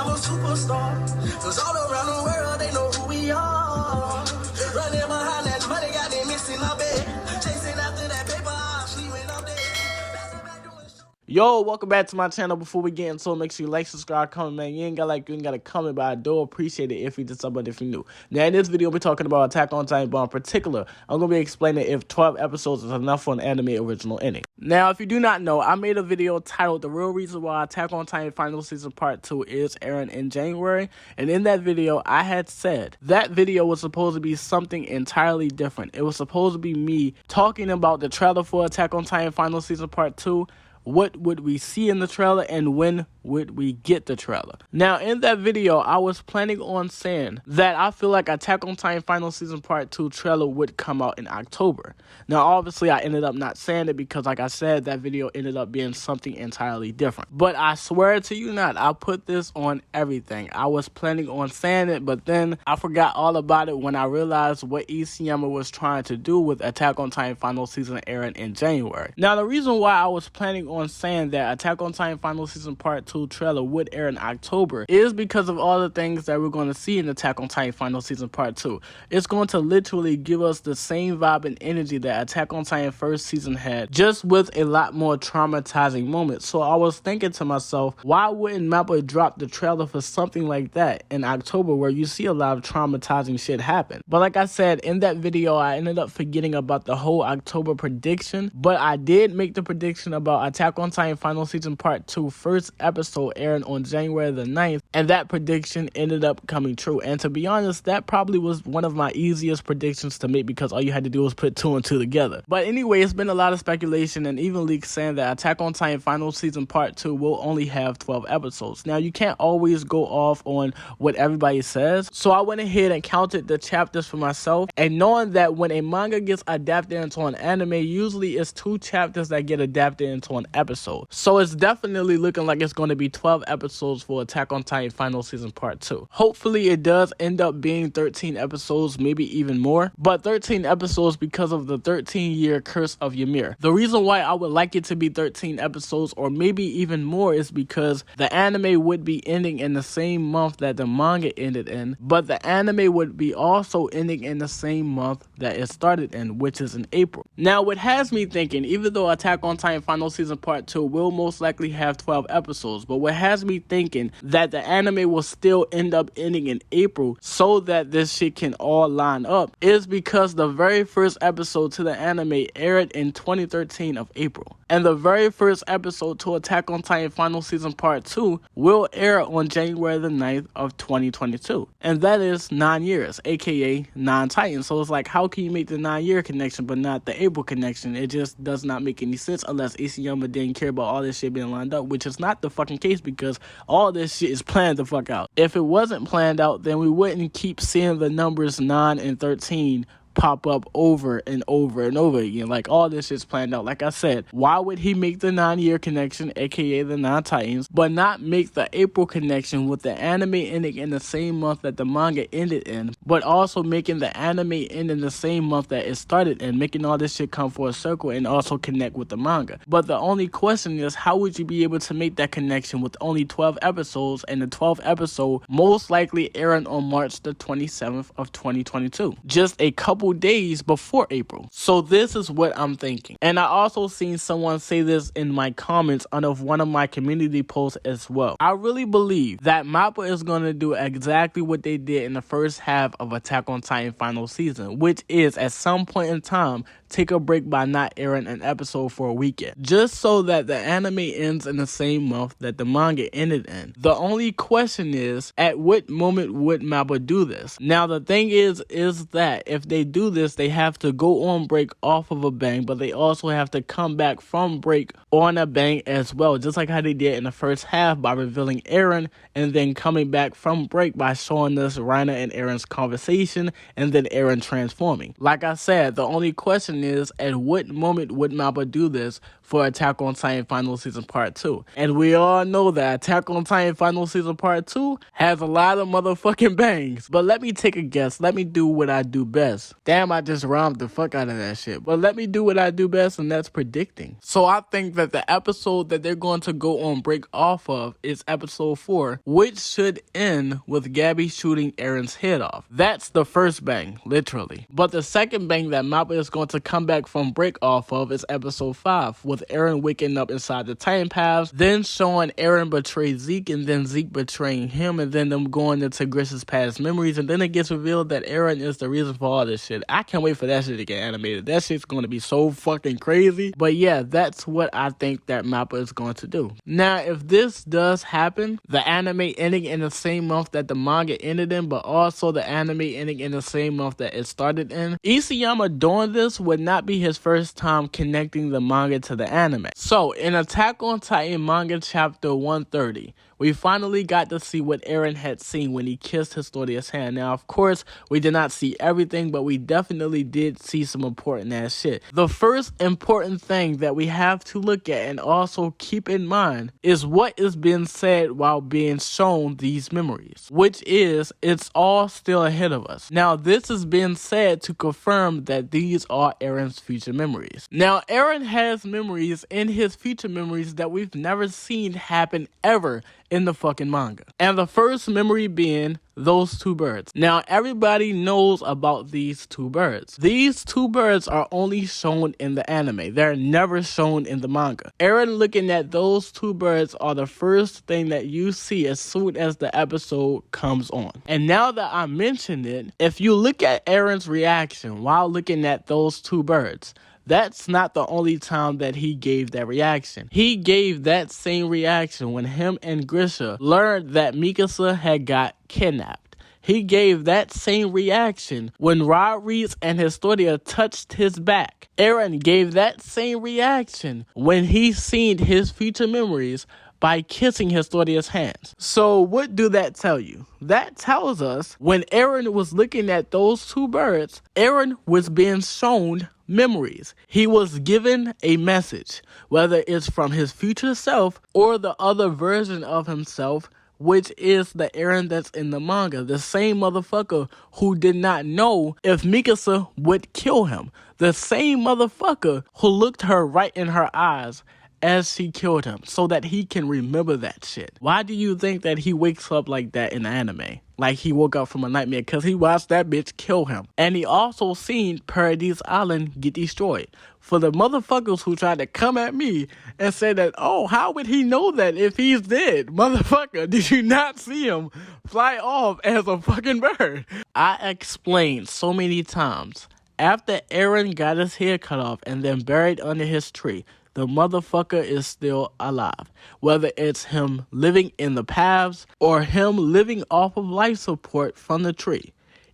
I'm a superstar. Cause all around the world, they know who we are. Running behind that money, got me missing my bed. Chasing after that paper, I'm sleeping up there. Yo, welcome back to my channel. Before we get into it, make sure you like, subscribe, comment, man. You ain't got to comment, but I do appreciate it if you did something if you're new. Now, in this video, we're talking about Attack on Titan, but in particular, I'm going to be explaining if 12 episodes is enough for an anime original ending. Now, if you do not know, I made a video titled The Real Reason Why Attack on Titan Final Season Part 2 is airing in January, and in that video, I had said that video was supposed to be something entirely different. It was supposed to be me talking about the trailer for Attack on Titan Final Season Part 2, what would we see in the trailer, and when would we get the trailer. Now, in that video, I was planning on saying that I feel like Attack on Titan Final Season Part 2 trailer would come out in October. Now, obviously, I ended up not saying it because, like I said, that video ended up being something entirely different. But I swear to you not, I put this on everything. I was planning on saying it, but then I forgot all about it when I realized what Isayama was trying to do with Attack on Titan Final Season airing in January. Now, the reason why I was planning on saying that Attack on Titan Final Season Part 2 trailer would air in October is because of all the things that we're going to see in Attack on Titan Final Season Part 2. It's going to literally give us the same vibe and energy that Attack on Titan first season had, just with a lot more traumatizing moments. So I was thinking to myself, why wouldn't Mappa drop the trailer for something like that in October where you see a lot of traumatizing shit happen? But like I said, in that video, I ended up forgetting about the whole October prediction, but I did make the prediction about Attack on Titan Final Season Part 2 first episode airing on January the 9th, and that prediction ended up coming true. And to be honest, that probably was one of my easiest predictions to make because all you had to do was put 2 and 2 together. But anyway, it's been a lot of speculation and even leaks saying that Attack on Titan Final Season Part 2 will only have 12 episodes. Now, you can't always go off on what everybody says, so I went ahead and counted the chapters for myself, and knowing that when a manga gets adapted into an anime, usually it's 2 chapters that get adapted into an episode. So it's definitely looking like it's going to be 12 episodes for Attack on Titan Final Season Part 2. Hopefully it does end up being 13 episodes, maybe even more, but 13 episodes because of the 13-year curse of Ymir. The reason why I would like it to be 13 episodes or maybe even more is because the anime would be ending in the same month that the manga ended in, but the anime would be also ending in the same month that it started in, which is in April. Now, what has me thinking, even though Attack on Titan Final Season Part 2 will most likely have 12 episodes, but what has me thinking that the anime will still end up ending in April so that this shit can all line up is because the very first episode to the anime aired in 2013 of April. And the very first episode to Attack on Titan Final Season Part 2 will air on January the 9th of 2022. And that is 9 years, aka 9 Titans. So it's like, how can you make the 9-year connection but not the April connection? It just does not make any sense unless Isayama didn't care about all this shit being lined up, which is not the fucking case because all this shit is planned the fuck out. If it wasn't planned out, then we wouldn't keep seeing the numbers 9 and 13 pop up over and over and over again. Like, all this shit's planned out. Like I said, why would he make the 9-year connection, aka the 9 Titans, but not make the April connection with the anime ending in the same month that the manga ended in, but also making the anime end in the same month that it started in, making all this shit come full circle and also connect with the manga? But the only question is, how would you be able to make that connection with only 12 episodes, and the 12th episode most likely airing on March the 27th of 2022, just a couple days before April? So this is what I'm thinking. And I also seen someone say this in my comments under one of my community posts as well. I really believe that Mappa is going to do exactly what they did in the first half of Attack on Titan Final Season, which is at some point in time take a break by not airing an episode for a weekend, just so that the anime ends in the same month that the manga ended in. The only question is, at what moment would Mappa do this? Now, the thing is that if they do this, they have to go on break off of a bang, but they also have to come back from break on a bang as well, just like how they did in the first half by revealing Eren and then coming back from break by showing us Reiner and Eren's conversation and then Eren transforming. Like I said, the only question is, at what moment would Mappa do this for Attack on Titan Final Season Part 2. And we all know that Attack on Titan Final Season Part 2 has a lot of motherfucking bangs. But let me take a guess. Let me do what I do best. Damn, I just rhymed the fuck out of that shit. But let me do what I do best, and that's predicting. So I think that the episode that they're going to go on break off of is episode 4, which should end with Gabby shooting Eren's head off. That's the first bang, literally. But the second bang that Mappa is going to come back from break off of is episode 5, with Eren waking up inside the Titan Paths, then showing Eren betray Zeke, and then Zeke betraying him, and then them going into Grisha's past memories, and then it gets revealed that Eren is the reason for all this shit. I can't wait for that shit to get animated. That shit's going to be so fucking crazy. But yeah, that's what I think that Mappa is going to do. Now, if this does happen, the anime ending in the same month that the manga ended in, but also the anime ending in the same month that it started in, Isayama doing this would not be his first time connecting the manga to the anime. So, in Attack on Titan manga chapter 130, we finally got to see what Eren had seen when he kissed Historia's hand. Now, of course, we did not see everything, but we definitely did see some important ass shit. The first important thing that we have to look at and also keep in mind is what is being said while being shown these memories, which is, it's all still ahead of us. Now, this is being said to confirm that these are Eren's future memories. Now, Eren has memories in his future memories that we've never seen happen ever in the fucking manga. And the first memory being those two birds. Now, everybody knows about these two birds. These two birds are only shown in the anime. They're never shown in the manga. Eren looking at those two birds are the first thing that you see as soon as the episode comes on. And now that I mentioned it, if you look at Eren's reaction while looking at those two birds, that's not the only time that he gave that reaction. He gave that same reaction when him and Grisha learned that Mikasa had got kidnapped. He gave that same reaction when Rodriguez and Historia touched his back. Eren gave that same reaction when he seen his future memories by kissing Historia's hands. So what do that tell you? That tells us when Eren was looking at those two birds, Eren was being shown memories. He was given a message, whether it's from his future self or the other version of himself, which is the Eren that's in the manga. The same motherfucker who did not know if Mikasa would kill him. The same motherfucker who looked her right in her eyes as she killed him so that he can remember that shit. Why do you think that he wakes up like that in the anime? Like he woke up from a nightmare? Because he watched that bitch kill him. And he also seen Paradise Island get destroyed. For the motherfuckers who tried to come at me and say that, oh, how would he know that if he's dead? Motherfucker, did you not see him fly off as a fucking bird? I explained so many times. After Eren got his hair cut off and then buried under his tree, the motherfucker is still alive. Whether it's him living in the paths or him living off of life support from the tree.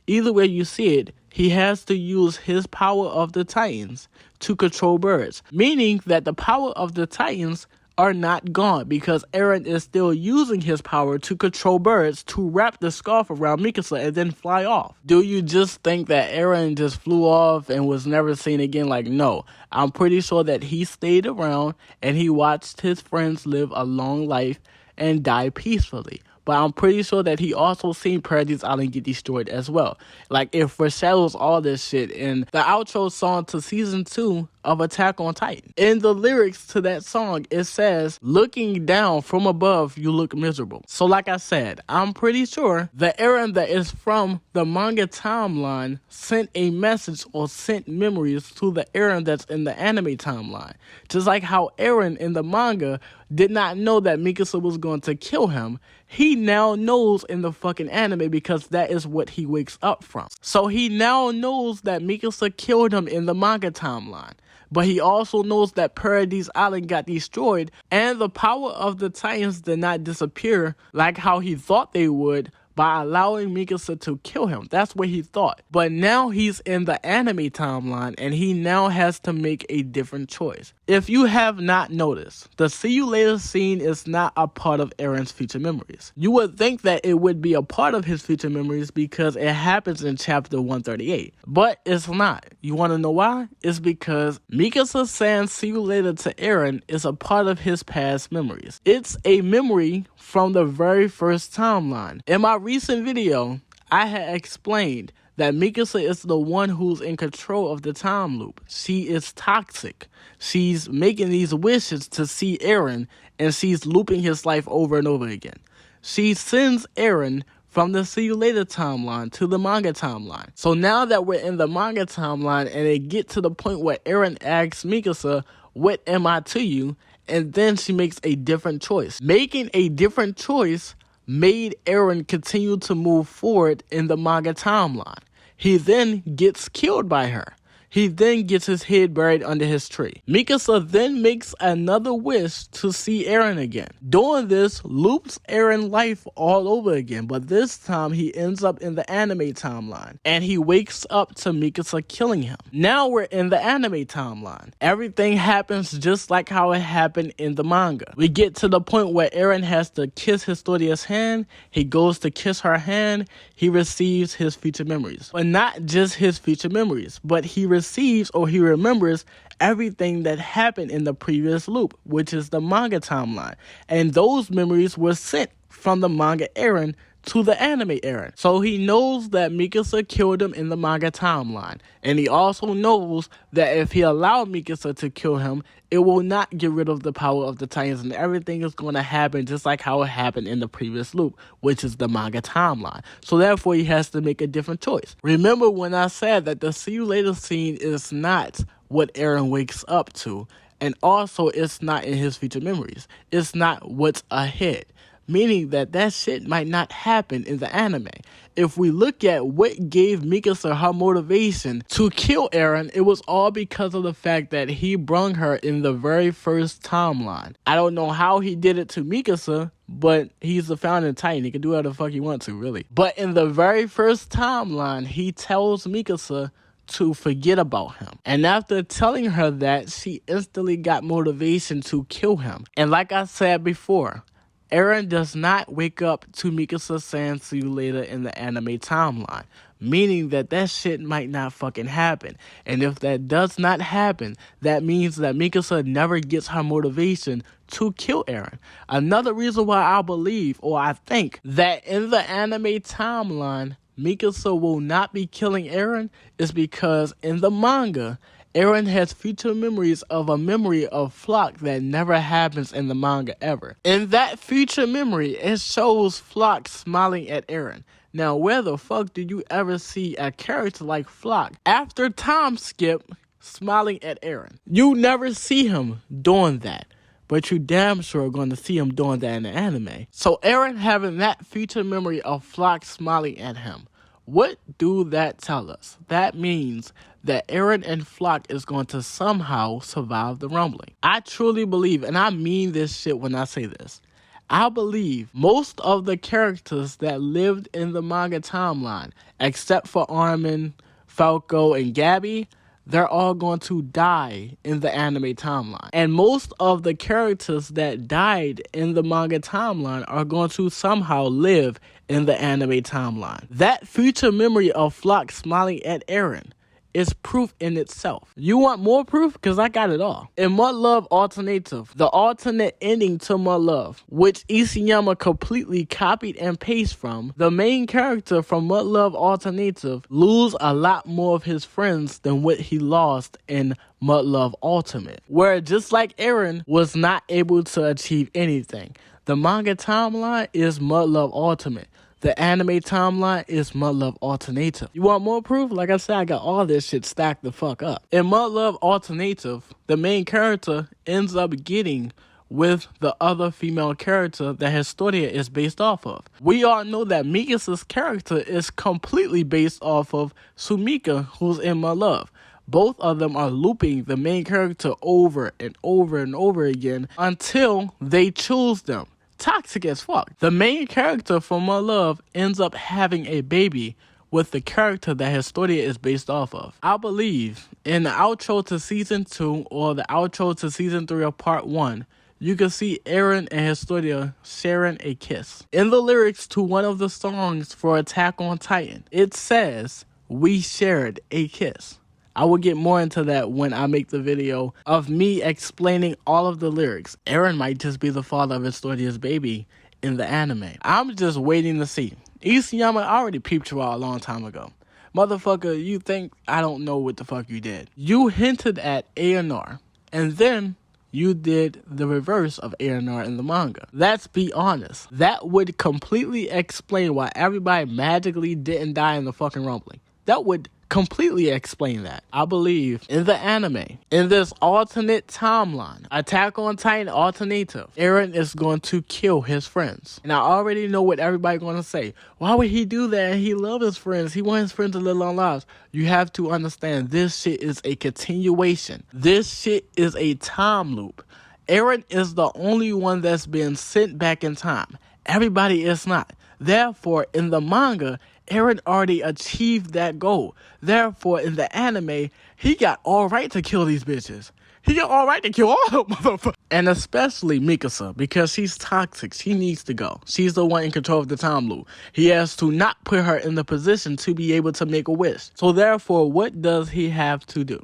Either way you see it, he has to use his power of the Titans to control birds. Meaning that the power of the Titans are not gone because Eren is still using his power to control birds to wrap the scarf around Mikasa and then fly off. Do you just think that Eren just flew off and was never seen again? Like, no. I'm pretty sure that he stayed around and he watched his friends live a long life and die peacefully. But I'm pretty sure that he also seen Paradise Island get destroyed as well. Like, it foreshadows all this shit in the outro song to season 2 of Attack on Titan. In the lyrics to that song, it says, looking down from above, you look miserable. So like I said, I'm pretty sure the Eren that is from the manga timeline sent a message or sent memories to the Eren that's in the anime timeline. Just like how Eren in the manga did not know that Mikasa was going to kill him, he now knows in the fucking anime because that is what he wakes up from. So he now knows that Mikasa killed him in the manga timeline. But he also knows that Paradise Island got destroyed and the power of the Titans did not disappear like how he thought they would by allowing Mikasa to kill him. That's what he thought. But now he's in the anime timeline and he now has to make a different choice. If you have not noticed, the see you later scene is not a part of Eren's future memories. You would think that it would be a part of his future memories because it happens in chapter 138, but it's not. You want to know why? It's because Mikasa saying see you later to Eren is a part of his past memories. It's a memory from the very first timeline. In my recent video, I had explained that Mikasa is the one who's in control of the time loop. She is toxic. She's making these wishes to see Eren, and she's looping his life over and over again. She sends Eren from the see you later timeline to the manga timeline. So now that we're in the manga timeline and it get to the point where Eren asks Mikasa, what am I to you? And then she makes a different choice. Making a different choice made Eren continue to move forward in the manga timeline. He then gets killed by her. He then gets his head buried under his tree. Mikasa then makes another wish to see Eren again. Doing this loops Eren's life all over again, but this time he ends up in the anime timeline, and he wakes up to Mikasa killing him. Now we're in the anime timeline. Everything happens just like how it happened in the manga. We get to the point where Eren has to kiss Historia's hand. He goes to kiss her hand. He receives his future memories. But not just his future memories, but he receives or he remembers everything that happened in the previous loop, which is the manga timeline. And those memories were sent from the manga Eren to the anime Eren. So he knows that Mikasa killed him in the manga timeline. And he also knows that if he allowed Mikasa to kill him, it will not get rid of the power of the Titans, and everything is going to happen just like how it happened in the previous loop, which is the manga timeline. So therefore, he has to make a different choice. Remember when I said that the see you later scene is not what Eren wakes up to, and also it's not in his future memories. It's not what's ahead. Meaning that shit might not happen in the anime. If we look at what gave Mikasa her motivation to kill Eren, it was all because of the fact that he brung her in the very first timeline. I don't know how he did it to Mikasa, but he's the founding Titan. He can do whatever the fuck he wants to, really. But in the very first timeline, he tells Mikasa to forget about him. And after telling her that, she instantly got motivation to kill him. And like I said before, Eren does not wake up to Mikasa saying see you later in the anime timeline, meaning that shit might not fucking happen. And if that does not happen, that means that Mikasa never gets her motivation to kill Eren. Another reason why I believe, or I think, that in the anime timeline, Mikasa will not be killing Eren is because in the manga, Eren has future memories of a memory of Floch that never happens in the manga ever. In that future memory, it shows Floch smiling at Eren. Now, where the fuck did you ever see a character like Floch, after time skip, smiling at Eren? You never see him doing that, but you damn sure are going to see him doing that in the anime. So Eren having that future memory of Floch smiling at him, what do that tell us? That means that Eren and Floch is going to somehow survive the rumbling. I truly believe, and I mean this shit when I say this, I believe most of the characters that lived in the manga timeline, except for Armin, Falco, and Gabby, they're all going to die in the anime timeline. And most of the characters that died in the manga timeline are going to somehow live in the anime timeline. That future memory of Floch smiling at Eren is proof in itself. You want more proof? Because I got it all. In Mud Love Alternative, the alternate ending to Mud Love, which Isayama completely copied and pasted from, the main character from Mud Love Alternative lose a lot more of his friends than what he lost in Mud Love Ultimate, where just like Eren was not able to achieve anything. The manga timeline is Mud Love Ultimate. The anime timeline is Mud Love Alternative. You want more proof? Like I said, I got all this shit stacked the fuck up. In Mud Love Alternative, the main character ends up getting with the other female character that Historia is based off of. We all know that Mikasa's character is completely based off of Sumika, who's in Mud Love. Both of them are looping the main character over and over and over again until they choose them. Toxic as fuck. The main character from Mud Love ends up having a baby with the character that Historia is based off of. I believe in the outro to season 2 or the outro to season 3 of part 1, you can see Eren and Historia sharing a kiss. In the lyrics to one of the songs for Attack on Titan, it says, "We shared a kiss." I will get more into that when I make the video of me explaining all of the lyrics. Eren might just be the father of Historia's baby in the anime. I'm just waiting to see. Isayama already peeped you out a long time ago. Motherfucker, you think I don't know what the fuck you did. You hinted at A&R, and then you did the reverse of A&R in the manga. Let's be honest. That would completely explain why everybody magically didn't die in the fucking rumbling. That would completely explain that. I believe in the anime, in this alternate timeline, Attack on Titan alternative, Eren is going to kill his friends. And I already know what everybody's going to say. Why would he do that? He loves his friends. He wants his friends to live long lives. You have to understand, this shit is a continuation. This shit is a time loop. Eren is the only one that's been sent back in time. Everybody is not. Therefore, in the manga, Eren already achieved that goal. Therefore, in the anime, he got all right to kill these bitches. He got all right to kill all the motherfuckers. And especially Mikasa, because she's toxic. She needs to go. She's the one in control of the time loop. He has to not put her in the position to be able to make a wish. So therefore, what does he have to do?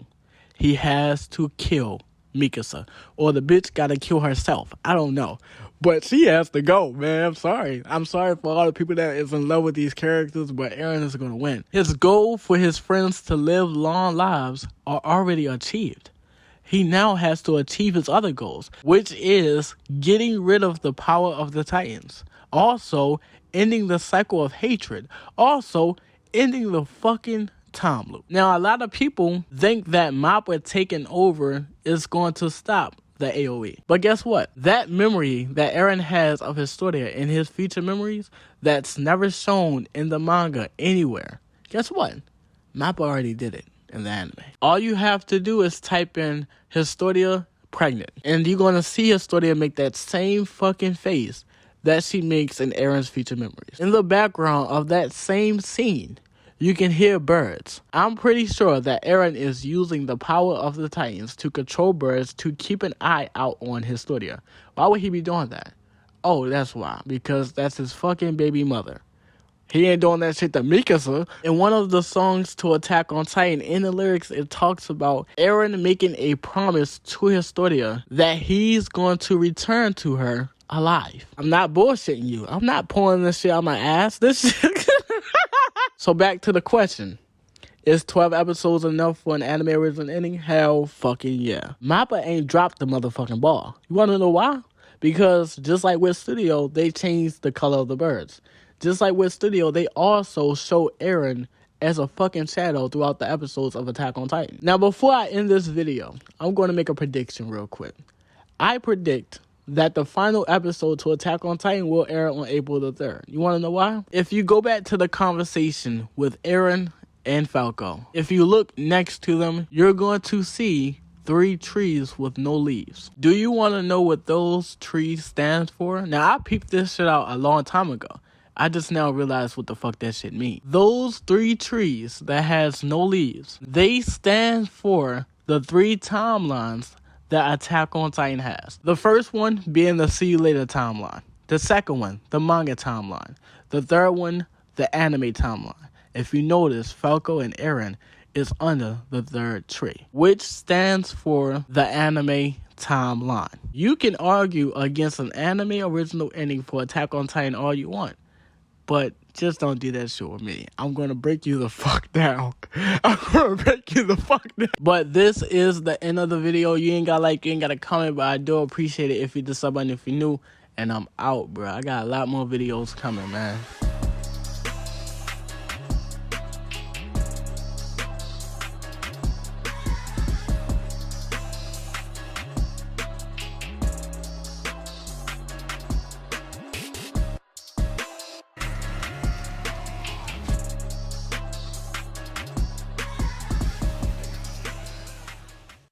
He has to kill Mikasa. Or the bitch gotta kill herself. I don't know. But she has to go, man. I'm sorry. I'm sorry for all the people that is in love with these characters, but Eren is going to win. His goal for his friends to live long lives are already achieved. He now has to achieve his other goals, which is getting rid of the power of the Titans. Also, ending the cycle of hatred. Also, ending the fucking time loop. Now, a lot of people think that Mappa taking over is going to stop the AoE. But guess what? That memory that Eren has of Historia in his future memories, that's never shown in the manga anywhere. Guess what? Mappa already did it in the anime. All you have to do is type in Historia pregnant, and you're going to see Historia make that same fucking face that she makes in Eren's future memories. In the background of that same scene, you can hear birds. I'm pretty sure that Eren is using the power of the Titans to control birds to keep an eye out on Historia. Why would he be doing that? Oh, that's why. Because that's his fucking baby mother. He ain't doing that shit to Mikasa. In one of the songs to Attack on Titan, in the lyrics, it talks about Eren making a promise to Historia that he's going to return to her alive. I'm not bullshitting you. I'm not pulling this shit out my ass. This shit... So back to the question. Is 12 episodes enough for an anime original ending? Hell fucking yeah. Mappa ain't dropped the motherfucking ball. You wanna know why? Because just like with Studio, they changed the color of the birds. Just like with Studio, they also show Eren as a fucking shadow throughout the episodes of Attack on Titan. Now before I end this video, I'm going to make a prediction real quick. I predict that the final episode to Attack on Titan will air on April the 3rd. You want to know why? If you go back to the conversation with Eren and Falco, if you look next to them, you're going to see 3 trees with no leaves. Do you want to know what those trees stand for? Now, I peeped this shit out a long time ago. I just now realized what the fuck that shit means. Those 3 trees that has no leaves, they stand for the 3 timelines that Attack on Titan has. The first one being the See You Later timeline. The second one, the manga timeline. The third one, the anime timeline. If you notice, Falco and Eren is under the 3rd tree, which stands for the anime timeline. You can argue against an anime original ending for Attack on Titan all you want, but just don't do that shit with me. I'm going to break you the fuck down. I'm going to break you the fuck down. But this is the end of the video. You ain't got to like, you ain't got to comment, but I do appreciate it if you hit the sub button if you're new. And I'm out, bro. I got a lot more videos coming, man.